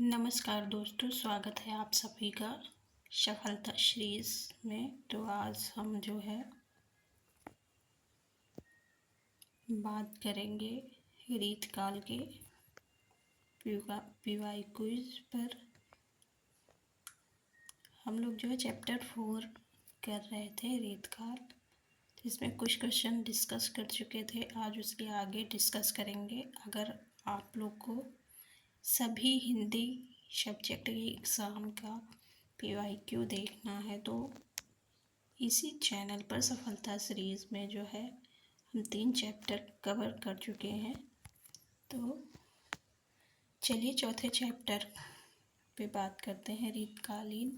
नमस्कार दोस्तों, स्वागत है आप सभी का सफलता सीरीज में। तो आज हम जो है बात करेंगे रीतकाल के पीवाई क्विज पर। हम लोग जो है चैप्टर 4 कर रहे थे रीतकाल, जिसमें कुछ क्वेश्चन डिस्कस कर चुके थे। आज उसके आगे डिस्कस करेंगे। अगर आप लोग को सभी हिंदी सब्जेक्ट के एग्ज़ाम का PYQ देखना है तो इसी चैनल पर सफलता सीरीज़ में जो है हम 3 चैप्टर कवर कर चुके हैं। तो चलिए चौथे चैप्टर पे बात करते हैं, रीतकालीन।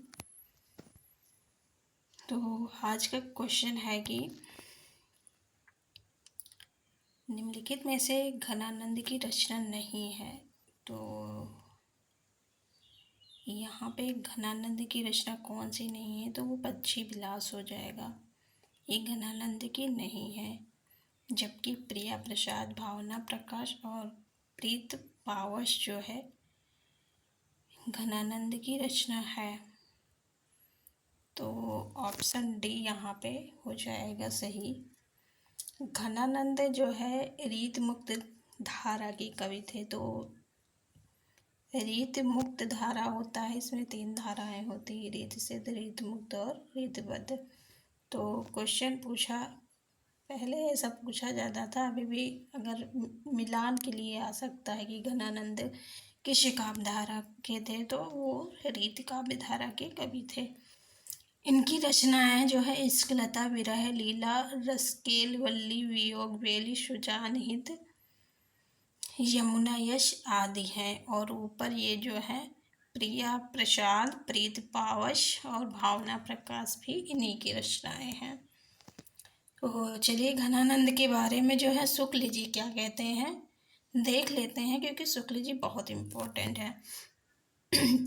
तो आज का क्वेश्चन है कि निम्नलिखित में से घनानंद की रचना नहीं है। तो यहाँ पे घनानंद की रचना कौन सी नहीं है, तो वो पक्षी विलास हो जाएगा। ये घनानंद की नहीं है, जबकि प्रिया प्रसाद, भावना प्रकाश और प्रीत पावस जो है घनानंद की रचना है। तो ऑप्शन डी यहाँ पे हो जाएगा सही। घनानंद जो है रीत मुक्त धारा के कवि थे। तो रीत मुक्त धारा होता है, इसमें 3 धाराएं होती है, रीत सिद्ध, रीत मुक्त और रीतबद्ध। तो क्वेश्चन पूछा, पहले ऐसा पूछा जाता था, अभी भी अगर मिलान के लिए आ सकता है कि घनानंद किस काव्य धारा के थे, तो वो रीत काव्य धारा के कवि थे। इनकी रचनाएं जो है इश्क, लता, विरह, लीला, रसकेल, वल्ली, वियोग, बेली, सुजान हित, यमुना यश आदि हैं। और ऊपर ये जो है प्रिया प्रसाद, प्रीत पावस और भावना प्रकाश भी इन्हीं की रचनाएं हैं। तो चलिए घनानंद के बारे में जो है शुक्ल जी क्या कहते हैं देख लेते हैं, क्योंकि शुक्ल जी बहुत इम्पोर्टेंट है।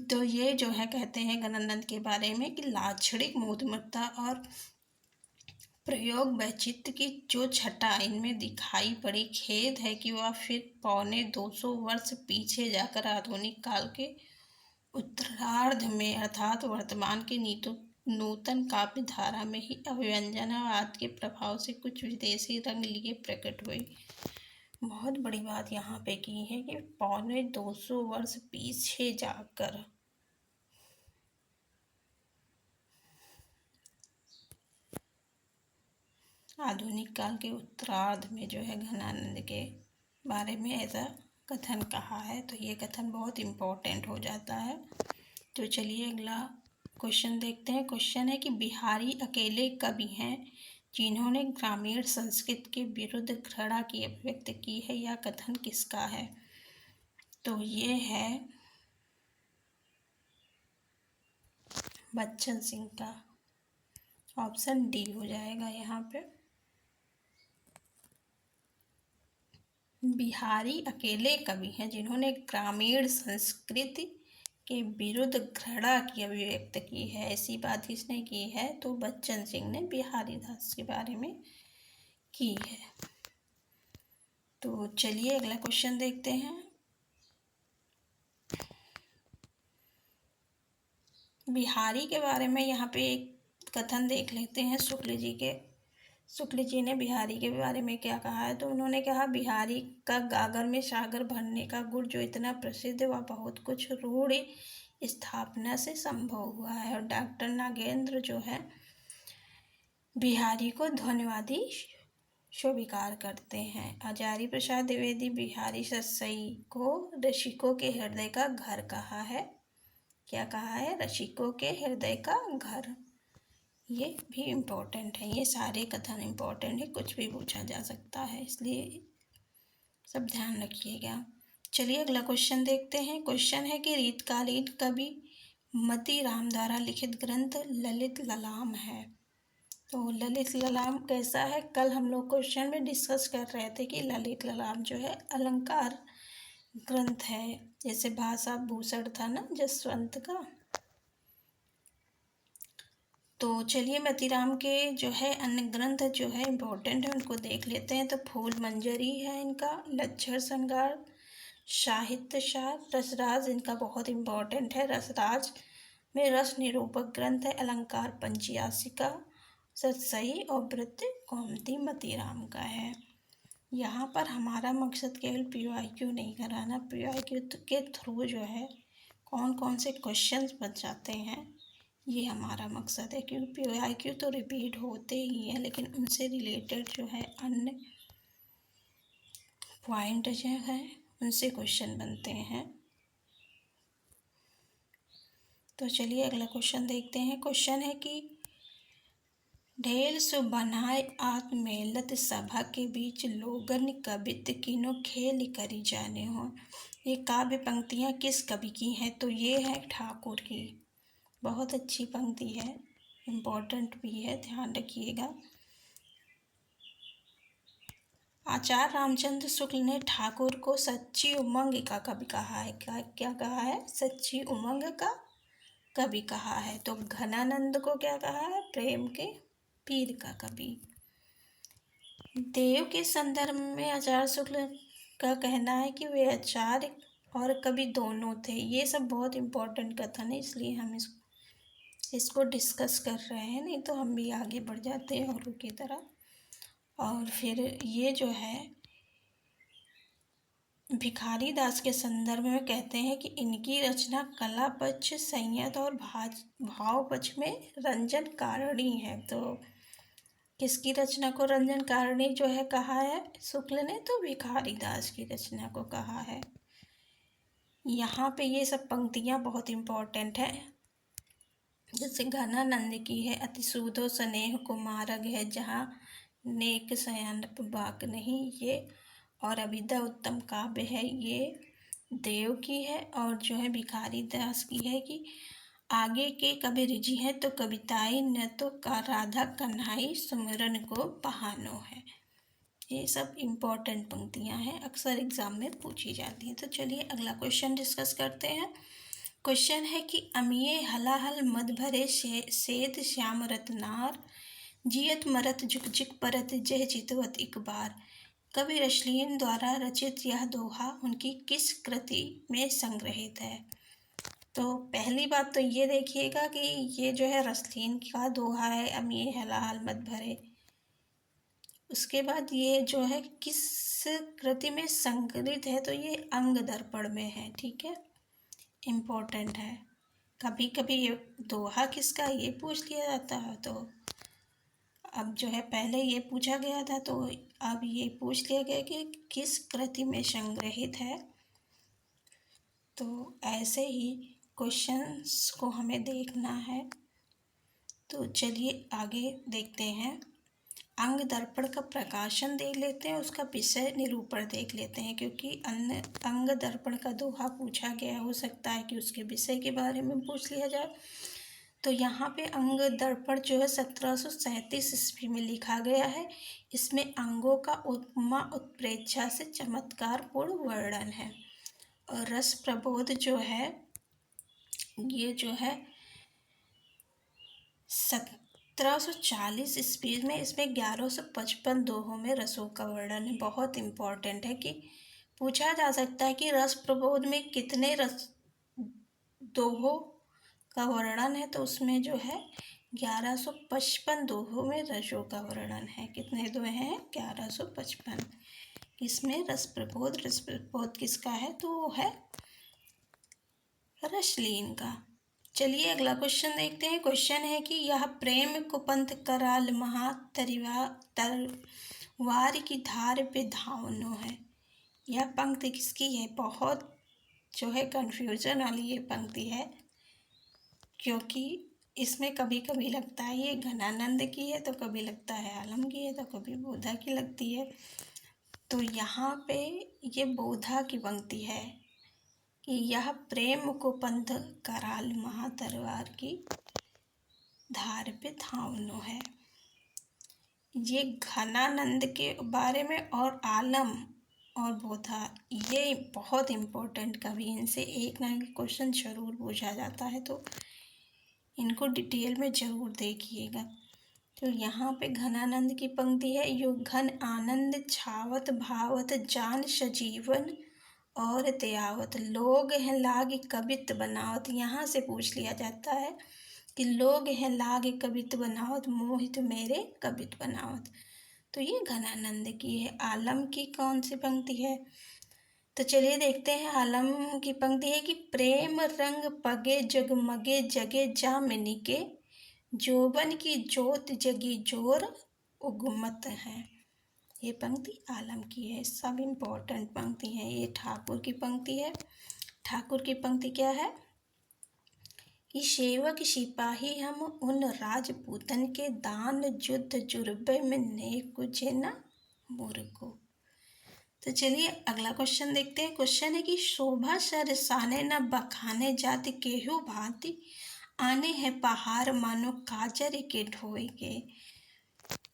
तो ये जो है कहते हैं घनानंद के बारे में कि लाक्षणिक मूर्तिमत्ता और प्रयोग वैचित्र्य की जो छटा इनमें दिखाई पड़ी, खेद है कि वह फिर 250 वर्ष पीछे जाकर आधुनिक काल के उत्तरार्ध में अर्थात वर्तमान के नूतन काव्य धारा में ही अभिव्यंजनावाद के प्रभाव से कुछ विदेशी रंग लिए प्रकट हुई। बहुत बड़ी बात यहाँ पे की है कि 250 वर्ष पीछे जाकर आधुनिक काल के उत्तरार्ध में जो है घनानंद के बारे में ऐसा कथन कहा है। तो ये कथन बहुत इम्पोर्टेंट हो जाता है। तो चलिए अगला क्वेश्चन देखते हैं। क्वेश्चन है कि बिहारी अकेले कवि हैं जिन्होंने ग्रामीण संस्कृति के विरुद्ध घृणा की अभिव्यक्ति की है, यह कथन किसका है? तो ये है बच्चन सिंह का। ऑप्शन डी हो जाएगा यहाँ पे। बिहारी अकेले कवि हैं जिन्होंने ग्रामीण संस्कृति के विरुद्ध घृणा की अभिव्यक्त की है। ऐसी बात किसने की है? तो बच्चन सिंह ने बिहारी दास के बारे में की है। तो चलिए अगला क्वेश्चन देखते हैं। बिहारी के बारे में यहाँ पे एक कथन देख लेते हैं शुक्ल जी के। शुक्ल जी ने बिहारी के बारे में क्या कहा है? तो उन्होंने कहा, बिहारी का गागर में सागर भरने का गुण जो इतना प्रसिद्ध वह बहुत कुछ रूढ़ स्थापना से संभव हुआ है। और डॉक्टर नागेंद्र जो है बिहारी को ध्वनिवादी स्वीकार करते हैं। आचार्य प्रसाद द्विवेदी बिहारी सतसई को रसिकों के हृदय का घर कहा है। क्या कहा है? रसिकों के हृदय का घर। ये भी इम्पोर्टेंट है, ये सारे कथन इम्पोर्टेंट है, कुछ भी पूछा जा सकता है, इसलिए सब ध्यान रखिएगा। चलिए अगला क्वेश्चन देखते हैं। क्वेश्चन है कि रीतकालीन कवि मती राम द्वारा लिखित ग्रंथ ललित ललाम है। तो ललित ललाम कैसा है? कल हम लोग क्वेश्चन में डिस्कस कर रहे थे कि ललित ललाम जो है अलंकार ग्रंथ है, जैसे भाषा भूषण था ना जसवंत का। तो चलिए मतीराम के जो है अन्य ग्रंथ जो है इम्पोर्टेंट है, उनको देख लेते हैं। तो फूल मंजरी है इनका, लक्षण श्रृंगार, साहित्य सार, रसराज इनका बहुत इम्पोर्टेंट है। रसराज में रस निरूपक ग्रंथ है। अलंकार पंचयासिका, सतसई और वृत्त कौमुदी मतीराम का है। यहाँ पर हमारा मकसद केवल PYQ नहीं कराना, PYQ के थ्रू जो है कौन कौन से क्वेश्चंस बच जाते हैं ये हमारा मकसद है, क्योंकि PYQ तो रिपीट होते ही हैं, लेकिन उनसे रिलेटेड जो है अन्य पॉइंट जो है उनसे क्वेश्चन बनते हैं। तो चलिए अगला क्वेश्चन देखते हैं। क्वेश्चन है कि ढेल सो बनाए आत्मेलत सभा के बीच लोगन कवित किनो खेल करी जाने हो। ये काव्य पंक्तियाँ किस कवि की हैं? तो ये है ठाकुर की। बहुत अच्छी पंक्ति है, इम्पोर्टेंट भी है, ध्यान रखिएगा। आचार्य रामचंद्र शुक्ल ने ठाकुर को सच्ची उमंग का कवि कहा है। क्या कहा है? सच्ची उमंग का कवि कहा है। तो घनानंद को क्या कहा है? प्रेम के पीर का कवि। देव के संदर्भ में आचार्य शुक्ल का कहना है कि वे आचार्य और कवि दोनों थे। ये सब बहुत इम्पोर्टेंट कथन है, इसलिए हम इसको डिस्कस कर रहे हैं, नहीं तो हम भी आगे बढ़ जाते हैं औरों की तरह। और फिर ये जो है भिखारी दास के संदर्भ में कहते हैं कि इनकी रचना कला पक्ष, संयत और भाव पक्ष में रंजन कारिणी है। तो किसकी रचना को रंजन कारिणी जो है कहा है शुक्ल ने? तो भिखारी दास की रचना को कहा है। यहाँ पे ये सब पंक्तियाँ बहुत इम्पोर्टेंट है। जैसे घनानंद की है, अति सूदो स्नेह कुमारग है, जहाँ नेक सयानप बाक नहीं, ये। और अभिदा उत्तम काव्य है, ये देव की है। और जो है भिखारी दास की है कि आगे के कवि रिझी है तो कविताएं न तो का राधा कन्हाई सुमिरन को बहानो है। ये सब इम्पोर्टेंट पंक्तियां हैं, अक्सर एग्जाम में पूछी जाती हैं। तो चलिए अगला क्वेश्चन डिस्कस करते हैं। क्वेश्चन है कि अमिये हलाहल मद भरे सेत श्याम रतनार, जियत मरत झुक झुक परत जय चितवत एक बार। कवि रसलीन द्वारा रचित यह दोहा उनकी किस कृति में संग्रहित है? तो पहली बात तो ये देखिएगा कि ये जो है रसलीन का दोहा है, अमिये हलाहल मद भरे। उसके बाद ये जो है किस कृति में संकलित है? तो ये अंग दर्पण में है। ठीक है, इम्पोर्टेंट है। कभी कभी ये दोहा किसका ये पूछ लिया जाता है, तो अब जो है पहले ये पूछा गया था, तो अब ये पूछ लिया गया कि किस कृति में संग्रहित है। तो ऐसे ही क्वेश्चंस को हमें देखना है। तो चलिए आगे देखते हैं। अंग दर्पण का प्रकाशन देख लेते हैं, उसका विषय निरूपण देख लेते हैं, क्योंकि अन्य अंग दर्पण का दोहा पूछा गया, हो सकता है कि उसके विषय के बारे में पूछ लिया जाए। तो यहाँ पे अंग दर्पण जो है 1737 ईस्वी में लिखा गया है। इसमें अंगों का उपमा उत्प्रेक्षा से चमत्कारपूर्ण वर्णन है। और रस प्रबोध जो है ये जो है 1740 ईस्वी में, इसमें 1155 दोहों में रसों का वर्णन है। बहुत इम्पोर्टेंट है कि पूछा जा सकता है कि रस प्रबोध में कितने रस दोहों का वर्णन है, तो उसमें जो है 1155 दोहों में रसों का वर्णन है। कितने दोहे हैं? 1155। इसमें रस प्रबोध किसका है? तो वो है रसलीन का। चलिए अगला क्वेश्चन देखते हैं। क्वेश्चन है कि यह प्रेम कुपंथ कराल महा तरवार की धार पे धावनो है। यह पंक्ति किसकी है? बहुत जो है कंफ्यूजन वाली ये पंक्ति है, क्योंकि इसमें कभी कभी लगता है ये घनानंद की है, तो कभी लगता है आलम की है, तो कभी बोधा की लगती है। तो यहाँ पे ये बोधा की पंक्ति है कि यह प्रेम को पंथ कराल महातरवार की धार पे धावनो है। ये घनानंद के बारे में और आलम और बोधा ये बहुत इम्पोर्टेंट कवि, इनसे एक ना एक क्वेश्चन जरूर पूछा जाता है, तो इनको डिटेल में ज़रूर देखिएगा। तो यहाँ पे घनानंद की पंक्ति है, यो घन आनंद छावत भावत जान सजीवन और त्यावत, लोग हैं लाग कबित बनावत। यहाँ से पूछ लिया जाता है कि लोग हैं लाग कबित बनावत, मोहित मेरे कबित बनावत। तो ये घनानंद की है। आलम की कौन सी पंक्ति है? तो चलिए देखते हैं। आलम की पंक्ति है कि प्रेम रंग पगे जगमगे जगे जामिनी के, जोबन की जोत जगी जोर उगमत है। ये पंक्ति आलम की है। सब इम्पोर्टेंट पंक्ति है। ये ठाकुर की पंक्ति है। ठाकुर की पंक्ति क्या है कि सेवक सिपाही हम उन राजपूतन के, दान युद्ध जुर्बे में ने कुछ न मुर्को। तो चलिए अगला क्वेश्चन देखते हैं। क्वेश्चन है कि शोभा सरसाने न बखाने जाति केहू भांति, आने हैं पहाड़ मानो काजर के ढोए के।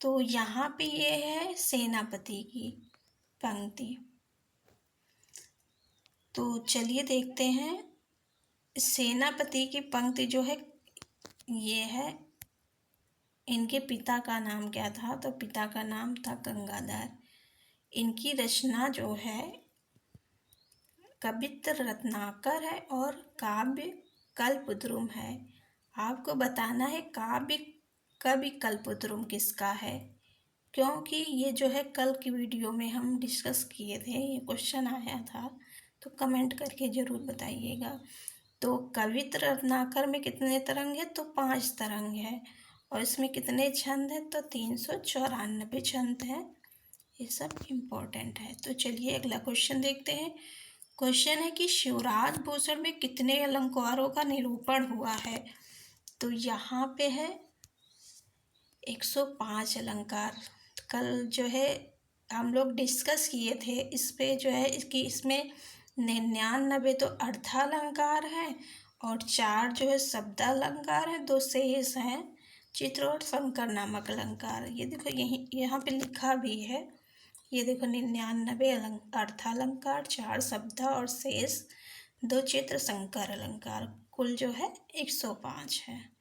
तो यहाँ पे ये है सेनापति की पंक्ति। तो चलिए देखते हैं। सेनापति की पंक्ति जो है ये है, इनके पिता का नाम क्या था? तो पिता का नाम था गंगाधर। इनकी रचना जो है कवित्र रत्नाकर है और काव्य कल्पद्रुम है। आपको बताना है काव्य कवि कल्पद्रुम किसका है, क्योंकि ये जो है कल की वीडियो में हम डिस्कस किए थे, ये क्वेश्चन आया था, तो कमेंट करके ज़रूर बताइएगा। तो कवित्र रत्नाकर में कितने तरंग है? तो 5 तरंग है। और इसमें कितने छंद हैं? तो 394 छंद हैं। ये सब इम्पोर्टेंट है। तो चलिए अगला क्वेश्चन देखते हैं। क्वेश्चन है कि शिवराज भूषण में कितने अलंकारों का निरूपण हुआ है? तो यहाँ पे है 105 अलंकार। कल जो है हम लोग डिस्कस किए थे इस पे, जो है इसकी इसमें 99 तो अर्थालंकार है और 4 जो है शब्दालंकार है, 2 शेष हैं चित्र और शंकर नामक अलंकार। ये देखो यहीं यहाँ पे लिखा भी है, ये देखो 99 अर्थालंकार, 4 शब्द और शेष 2 चित्र शंकर अलंकार, कुल जो है 105 है।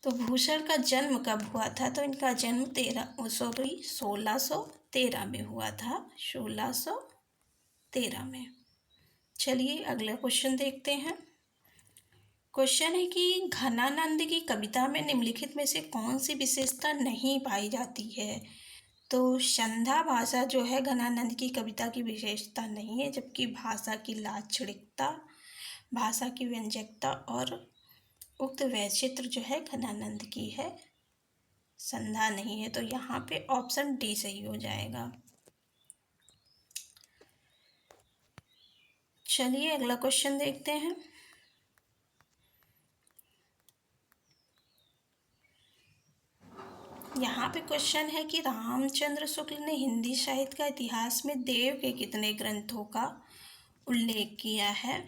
तो भूषण का जन्म कब हुआ था? तो इनका जन्म 1613 में हुआ था, 1613 में। चलिए अगला क्वेश्चन देखते हैं। क्वेश्चन है कि घनानंद की कविता में निम्नलिखित में से कौन सी विशेषता नहीं पाई जाती है? तो संध्या भाषा जो है घनानंद की कविता की विशेषता नहीं है, जबकि भाषा की लाक्षणिकता, भाषा की व्यंजकता और उक्त वैचित्र जो है घनानंद की है, संध्या नहीं है। तो यहाँ पे ऑप्शन डी सही हो जाएगा। चलिए अगला क्वेश्चन देखते हैं। यहाँ पे क्वेश्चन है कि रामचंद्र शुक्ल ने हिंदी साहित्य का इतिहास में देव के कितने ग्रंथों का उल्लेख किया है?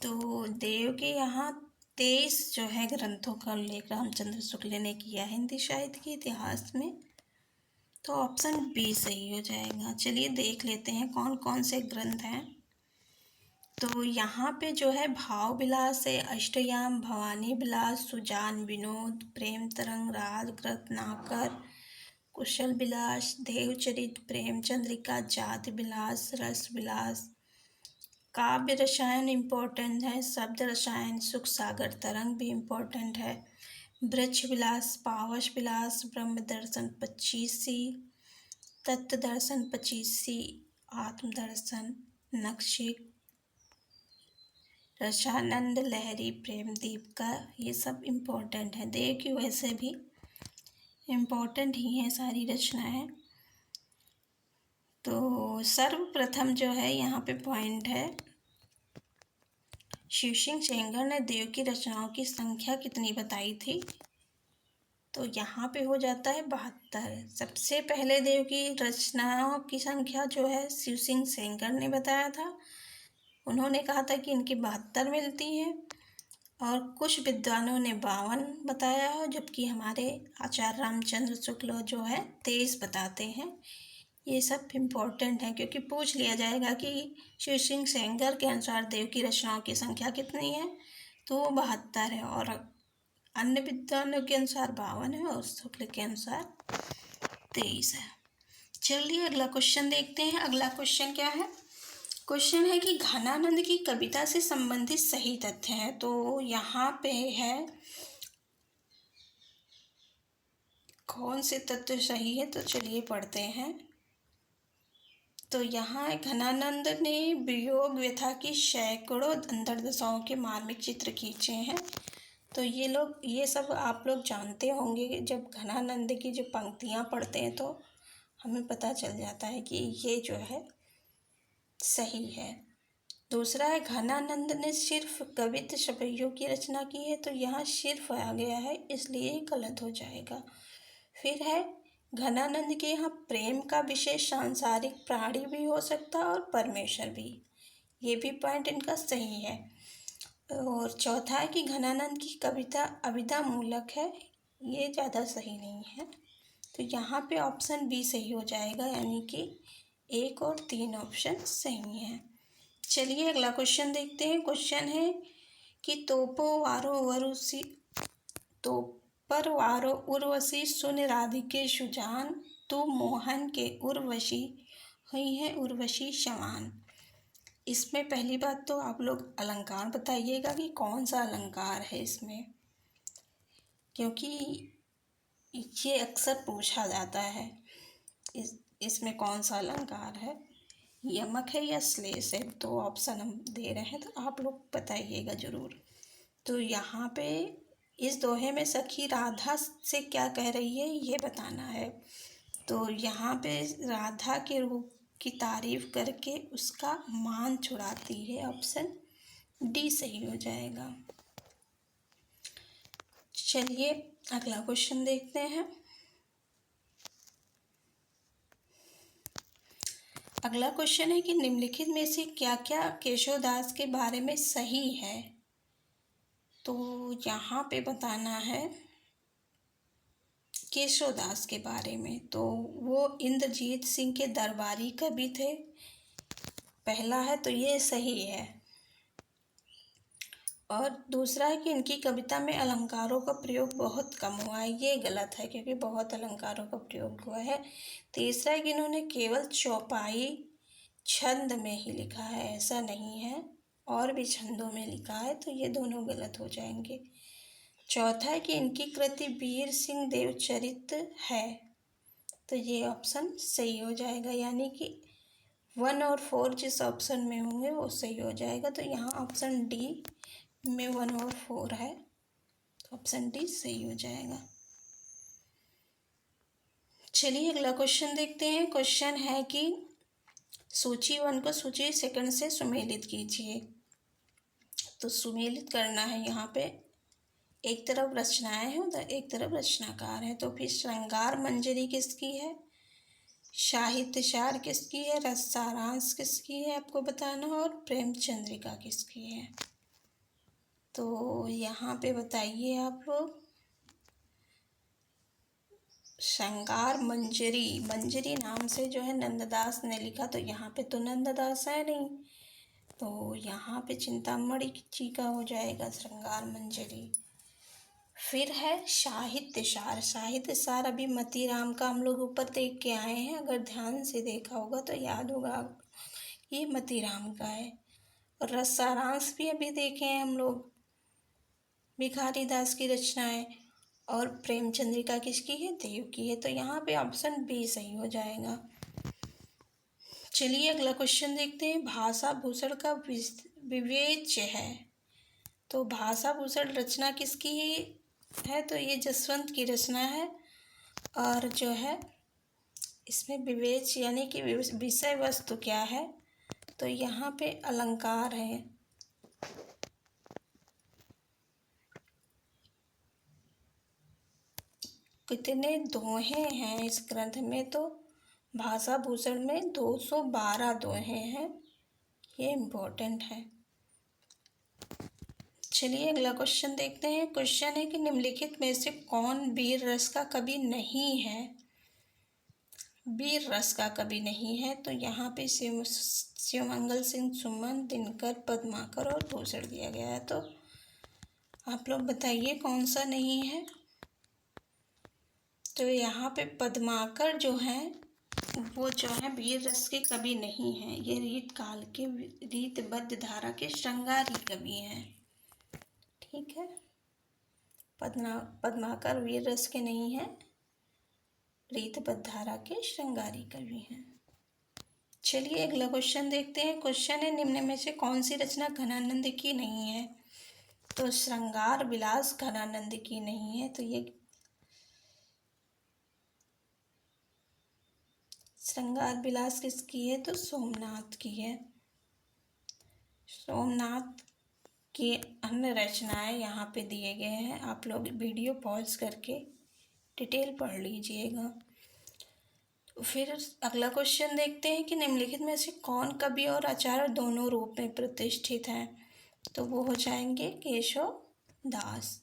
तो देव के यहाँ 23 जो है ग्रंथों का उल्लेख रामचंद्र शुक्ल ने किया है हिंदी साहित्य के इतिहास में। तो ऑप्शन बी सही हो जाएगा। चलिए देख लेते हैं कौन कौन से ग्रंथ हैं। तो यहाँ पे जो है भाव विलास है, अष्टयाम, भवानी विलास, सुजान विनोद, प्रेम तरंग, राज रत्नाकर, कुशल विलास, देवचरित, प्रेम चंद्रिका, जाति विलास, रस विलास, काव्य रसायन इम्पोर्टेंट है, शब्द रसायन, सुख सागर तरंग भी इम्पोर्टेंट है, वृक्ष विलास, पावस विलास, ब्रह्म दर्शन 25सी, तत्व दर्शन 25सी, आत्मदर्शन, नक्शे, रसानंद, लहरी, प्रेमदीप का, ये सब इम्पोर्टेंट है। देव की वैसे भी इम्पोर्टेंट ही है सारी रचनाएं। तो सर्वप्रथम जो है यहाँ पे पॉइंट है, शिव सिंह सेंगर ने देव की रचनाओं की संख्या कितनी बताई थी? तो यहाँ पे हो जाता है 72। सबसे पहले देव की रचनाओं की संख्या जो है शिव सिंह सेंगर ने बताया था। उन्होंने कहा था कि इनकी 72 मिलती हैं और कुछ विद्वानों ने 52 बताया है, जबकि हमारे आचार्य रामचंद्र शुक्ल जो है 23 बताते हैं। ये सब इम्पोर्टेंट है क्योंकि पूछ लिया जाएगा कि शिव सिंह सेंगर के अनुसार देव की रचनाओं की संख्या कितनी है, तो वो 72 है और अन्य विद्वानों के अनुसार 52 है और शुक्ल के अनुसार 23 है। चलिए अगला क्वेश्चन देखते हैं। अगला क्वेश्चन क्या है क्वेश्चन है कि घनानंद की कविता से संबंधित सही तथ्य है। तो यहाँ पे है कौन से तथ्य सही है, तो चलिए पढ़ते हैं। तो यहाँ घनानंद ने वियोग व्यथा की सैकड़ों अंतर्दशाओं के मार्मिक चित्र खींचे हैं। तो ये सब आप लोग जानते होंगे कि जब घनानंद की जो पंक्तियाँ पढ़ते हैं तो हमें पता चल जाता है कि ये जो है सही है। दूसरा है घनानंद ने सिर्फ कवित्त छपैयों की रचना की है। तो यहाँ सिर्फ आ गया है, इसलिए गलत हो जाएगा। फिर है घनानंद के यहाँ प्रेम का विषय सांसारिक प्राणी भी हो सकता है और परमेश्वर भी। ये भी पॉइंट इनका सही है। और चौथा है कि घनानंद की कविता अभिधा मूलक है। ये ज़्यादा सही नहीं है। तो यहाँ पे ऑप्शन बी सही हो जाएगा, यानी कि 1 और 3 ऑप्शन सही हैं। चलिए अगला क्वेश्चन देखते हैं। क्वेश्चन है कि तोपर वारो उर्वशी सुन राधिके सुजान, तू मोहन के उर्वशी हुई है उर्वशी समान। इसमें पहली बात तो आप लोग अलंकार बताइएगा कि कौन सा अलंकार है इसमें, क्योंकि ये अक्सर पूछा जाता है। इसमें कौन सा अलंकार है, यमक है या श्लेष है। 2 ऑप्शन हम दे रहे हैं, तो आप लोग बताइएगा ज़रूर। तो यहाँ पे इस दोहे में सखी राधा से क्या कह रही है ये बताना है। तो यहाँ पे राधा के रूप की तारीफ करके उसका मान छुड़ाती है। ऑप्शन डी सही हो जाएगा। चलिए अगला क्वेश्चन देखते हैं। अगला क्वेश्चन है कि निम्नलिखित में से क्या क्या केशवदास के बारे में सही है। तो यहाँ पे बताना है केशवदास के बारे में। तो वो इंद्रजीत सिंह के दरबारी कवि थे, पहला है, तो ये सही है। और दूसरा है कि इनकी कविता में अलंकारों का प्रयोग बहुत कम हुआ है। ये गलत है, क्योंकि बहुत अलंकारों का प्रयोग हुआ है। तीसरा है कि इन्होंने केवल चौपाई छंद में ही लिखा है, ऐसा नहीं है, और भी छंदों में लिखा है। तो ये दोनों गलत हो जाएंगे। चौथा है कि इनकी कृति वीर सिंह देवचरित है। तो ये ऑप्शन सही हो जाएगा, यानी कि 1 और 4 जिस ऑप्शन में होंगे वो सही हो जाएगा। तो यहाँ ऑप्शन डी में 1 और 4 है, तो ऑप्शन डी सही हो जाएगा। चलिए अगला क्वेश्चन देखते हैं। क्वेश्चन है कि सूची 1 को सूची 2 से सुमेलित कीजिए। तो सुमेलित करना है, यहाँ पे एक तरफ रचनाएं हैं तो एक तरफ रचनाकार है। तो फिर श्रृंगार मंजरी किसकी है, साहित्यसार किसकी है, रसारांश किसकी है आपको बताना, और प्रेमचंद्रिका किसकी है। तो यहाँ पे बताइए आप लोग। श्रृंगार मंजरी, मंजरी नाम से जो है नंददास ने लिखा, तो यहाँ पे तो नंददास है नहीं, तो यहाँ पे चिंतामणि जी का हो जाएगा श्रृंगार मंजरी। फिर है साहित्यसार। साहित्यसार अभी मतीराम का हम लोग ऊपर देख के आए हैं, अगर ध्यान से देखा होगा तो याद होगा ये मतीराम का है। और रसारांश भी अभी देखे हैं हम लोग, भिखारी दास की रचनाएं। और प्रेमचंद्रिका किसकी है, देव की है। तो यहाँ पे ऑप्शन बी सही हो जाएगा। चलिए अगला क्वेश्चन देखते हैं। भाषा भूषण का विवेच्य है। तो भाषा भूषण रचना किसकी है, तो ये जसवंत की रचना है। और जो है इसमें विवेच्य यानी कि विषय वस्तु क्या है, तो यहाँ पे अलंकार है। कितने दोहे हैं इस ग्रंथ में, तो भाषा भूषण में 212 दोहे हैं, ये इम्पोर्टेंट है। चलिए अगला क्वेश्चन देखते हैं। क्वेश्चन है कि निम्नलिखित में से कौन वीर रस का कवि नहीं है। वीर रस का कवि नहीं है, तो यहाँ पे शिवमंगल सिंह सुमन, दिनकर, पद्माकर और भूषण दिया गया है। तो आप लोग बताइए कौन सा नहीं है। तो यहाँ पे पद्माकर जो हैं वो जो है वीर रस के कवि नहीं हैं, ये रीत काल के रीतबद्ध धारा के श्रृंगारी कवि हैं। ठीक है, पद्माकर वीर रस के नहीं हैं, रीतबद्ध धारा के श्रृंगारी कवि हैं। चलिए अगला क्वेश्चन देखते हैं। क्वेश्चन है, निम्न में से कौन सी रचना घनानंद की नहीं है? तो श्रृंगार विलास घनानंद की नहीं है, तो ये श्रृंगार विलास किसकी है? तो सोमनाथ की है। सोमनाथ की अन्य रचनाएं यहाँ पे दिए गए हैं, आप लोग वीडियो पॉज करके डिटेल पढ़ लीजिएगा। फिर अगला क्वेश्चन देखते हैं कि निम्नलिखित में से कौन कवि और आचार्य दोनों रूप में प्रतिष्ठित हैं? तो वो हो जाएंगे केशव दास।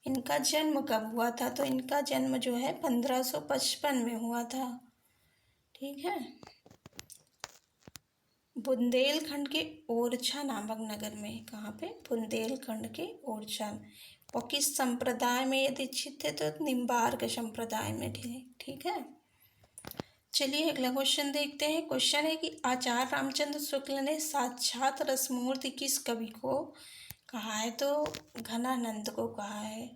इनका जन्म कब हुआ था? तो इनका जन्म जो है 1555 में हुआ था। ठीक है, बुंदेलखंड के ओरछा नामक नगर में। कहाँ पे? बुंदेलखंड के ओरछा। और किस संप्रदाय में ये दीक्षित थे? तो निम्बार्क संप्रदाय में थे। ठीक है, चलिए अगला क्वेश्चन देखते हैं। क्वेश्चन है कि आचार्य रामचंद्र शुक्ल ने साक्षात रसमूर्ति किस कवि को कहा है? तो घनानंद को कहा है।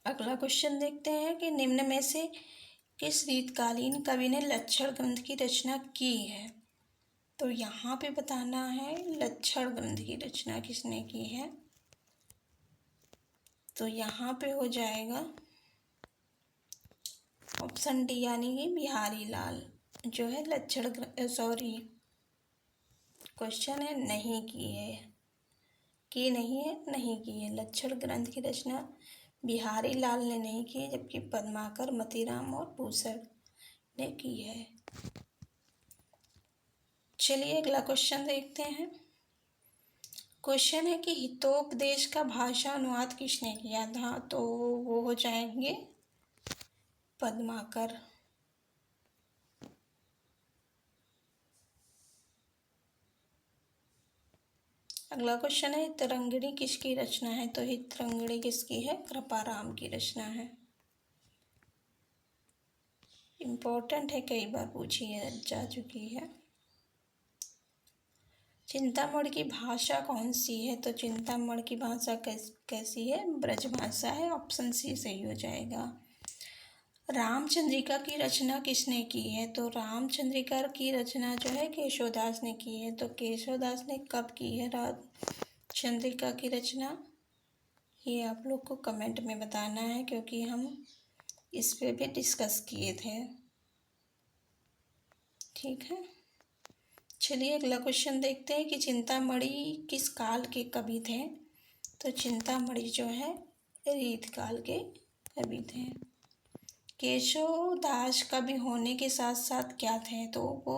अगला क्वेश्चन देखते हैं कि निम्न में से किस रीतकालीन कवि ने लक्षण ग्रंथ की रचना की है? तो यहाँ पे बताना है लक्षण ग्रंथ की रचना किसने की है। तो यहाँ पे हो जाएगा ऑप्शन डी, यानी कि बिहारी लाल जो है लक्षण सॉरी क्वेश्चन है नहीं की है, की नहीं है, नहीं की है। लक्षण ग्रंथ की रचना बिहारी लाल ने नहीं की है, जबकि पद्माकर, मतीराम और भूषण ने की है। चलिए अगला क्वेश्चन देखते हैं। क्वेश्चन है कि हितोपदेश का भाषा अनुवाद किसने किया था? तो वो हो जाएंगे पद्माकर। अगला क्वेश्चन है हितरंगिणी किसकी रचना है? तो हितरंगिणी किसकी है? कृपाराम की रचना है। इम्पोर्टेंट है, कई बार पूछी जा चुकी है। चिंतामण की भाषा कौन सी है? तो चिंतामण की भाषा कैसी है? ब्रज भाषा है। ऑप्शन सी सही हो जाएगा। रामचंद्रिका की रचना किसने की है? तो रामचंद्रिका की रचना जो है केशवदास ने की है। तो केशवदास ने कब की है रामचंद्रिका की रचना? ये आप लोग को कमेंट में बताना है, क्योंकि हम इस पे भी डिस्कस किए थे। ठीक है, चलिए अगला क्वेश्चन देखते हैं कि चिंतामणि किस काल के कवि थे? तो चिंतामणि जो है रीत काल के कवि थे। केशव दास कवि होने के साथ साथ क्या थे? तो वो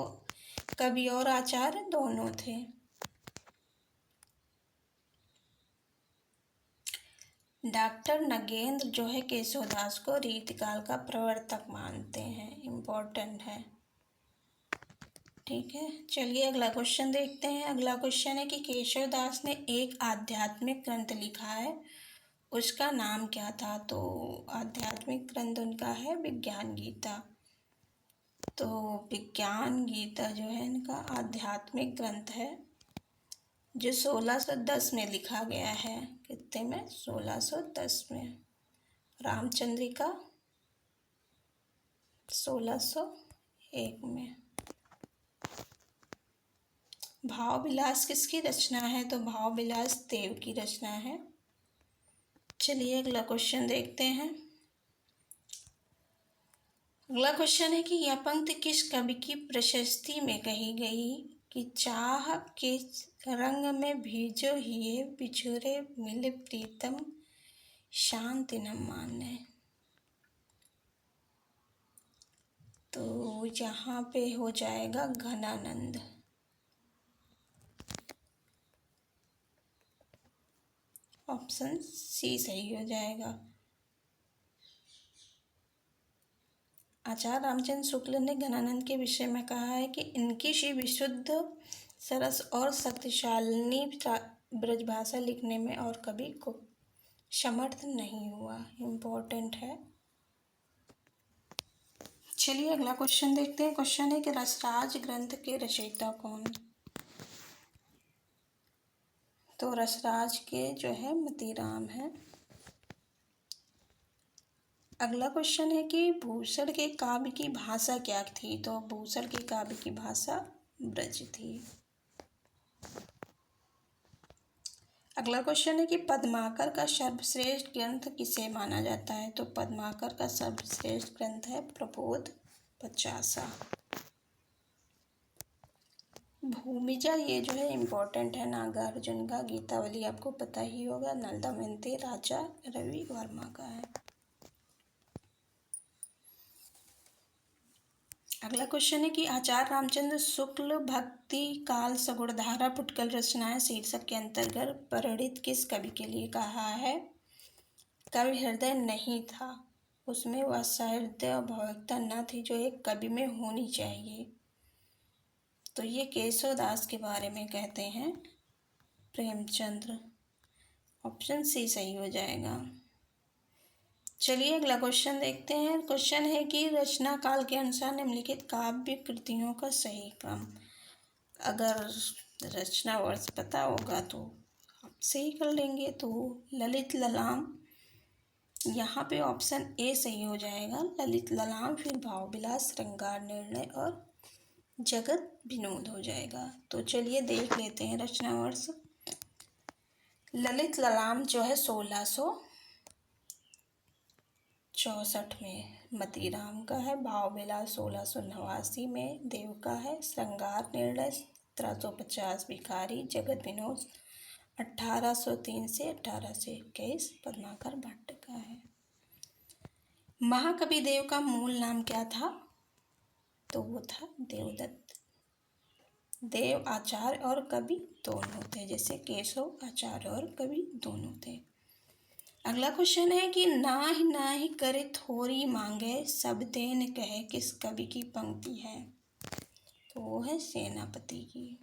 कवि और आचार्य दोनों थे। डॉक्टर नगेंद्र जो है केशवदास को रीतिकाल का प्रवर्तक मानते हैं। इम्पोर्टेंट है। ठीक है, चलिए अगला क्वेश्चन देखते हैं। अगला क्वेश्चन है कि केशवदास ने एक आध्यात्मिक ग्रंथ लिखा है, उसका नाम क्या था? तो आध्यात्मिक ग्रंथ उनका है विज्ञान गीता। तो विज्ञान गीता जो है इनका आध्यात्मिक ग्रंथ है, जो 1610 में लिखा गया है। कितने में? 1610 में। रामचंद्रिका 1601 में। भाव विलास किसकी रचना है? तो भाव विलास देव की रचना है। चलिए अगला क्वेश्चन देखते हैं। अगला क्वेश्चन है कि यह पंक्ति किस कवि की प्रशस्ति में कही गई कि चाह के रंग में भीजो हिये बिछुरे मिले प्रीतम शांति न माने? तो यहाँ पे हो जाएगा घनानंद। ऑप्शन सी सही हो जाएगा। आचार्य रामचंद्र शुक्ल ने घनानंद के विषय में कहा है कि इनकी सी विशुद्ध, सरस और शक्तिशालिनी ब्रजभाषा लिखने में और कभी को समर्थ नहीं हुआ। इम्पोर्टेंट है। चलिए अगला क्वेश्चन देखते हैं। क्वेश्चन है कि रसराज ग्रंथ के रचयिता कौन? तो रसराज के जो है मतीराम है। अगला क्वेश्चन है कि भूषण के काव्य की भाषा क्या थी? तो भूषण के काव्य की भाषा ब्रज थी। अगला क्वेश्चन है कि पद्माकर का सर्वश्रेष्ठ ग्रंथ किसे माना जाता है? तो पद्माकर का सर्वश्रेष्ठ ग्रंथ है प्रबोध पचासा। भूमिजा ये जो है इम्पोर्टेंट है, नागार्जुन का। गीतावली आपको पता ही होगा, नल दमयंती राजा रवि वर्मा का है। अगला क्वेश्चन है कि आचार्य रामचंद्र शुक्ल भक्ति काल सगुणधारा फुटकल रचनाएं शीर्षक के अंतर्गत परिणित किस कवि के लिए कहा है? कवि हृदय नहीं था, उसमें वह सहृदय और भावुकता न थी जो एक कवि में होनी चाहिए। तो ये केशव दास के बारे में कहते हैं, प्रेमचंद्र। ऑप्शन सी सही हो जाएगा। चलिए अगला क्वेश्चन देखते हैं। क्वेश्चन है कि रचना काल के अनुसार निम्नलिखित काव्य कृतियों का सही क्रम। अगर रचना वर्ष पता होगा तो आप सही कर लेंगे। तो ललित ललाम, यहाँ पे ऑप्शन ए सही हो जाएगा। ललित ललाम, फिर भाव विलास, श्रृंगार निर्णय और जगत विनोद हो जाएगा। तो चलिए देख लेते हैं रचना वर्ष। ललित ललाम जो है 1664 में मतीराम का है। भाव विलास 1689 में देव का है। श्रृंगार निर्णय 1750 भिखारी। जगत विनोद 1803 से 1821 पद्माकर भट्ट का है। महाकवि देव का मूल नाम क्या था? तो वो था देवदत्त। देव आचार्य और कवि दोनों थे, जैसे केशव आचार्य और कवि दोनों थे। अगला क्वेश्चन है कि नाहि नाहि करे थोरी मांगे सब देन कहे किस कवि की पंक्ति है? तो वो है सेनापति की।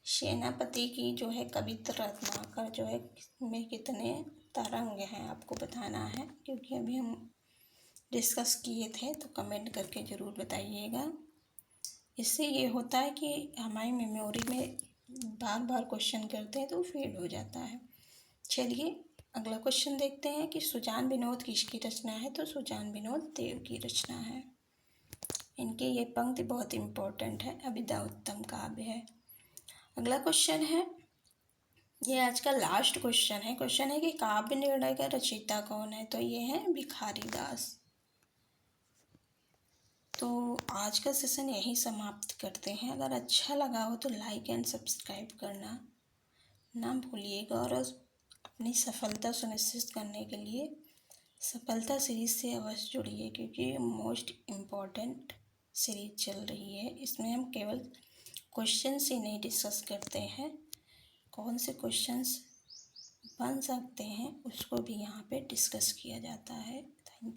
सेनापति की जो है कविता रत्नाकर जो है में कितने तरंग हैं आपको बताना है, क्योंकि अभी हम डिस्कस किए थे। तो कमेंट करके ज़रूर बताइएगा। इससे ये होता है कि हमारी मेमोरी में बार बार क्वेश्चन करते हैं तो फेल हो जाता है। चलिए अगला क्वेश्चन देखते हैं कि सुजान विनोद किसकी रचना है? तो सुजान विनोद देव की रचना है। इनके ये पंक्ति बहुत इम्पोर्टेंट है, अभिधा उत्तम काव्य है। अगला क्वेश्चन है, ये आज का लास्ट क्वेश्चन है। क्वेश्चन है कि काव्य निर्णय का रचयिता कौन है? तो ये है भिखारी दास। तो आज का सेशन यही समाप्त करते हैं। अगर अच्छा लगा हो तो लाइक एंड सब्सक्राइब करना ना भूलिएगा, और अपनी सफलता सुनिश्चित करने के लिए सफलता सीरीज से अवश्य जुड़िए, क्योंकि ये मोस्ट इम्पॉर्टेंट सीरीज चल रही है। इसमें हम केवल क्वेश्चंस ही नहीं डिस्कस करते हैं, कौन से क्वेश्चंस बन सकते हैं उसको भी यहाँ पे डिस्कस किया जाता है। Thank you.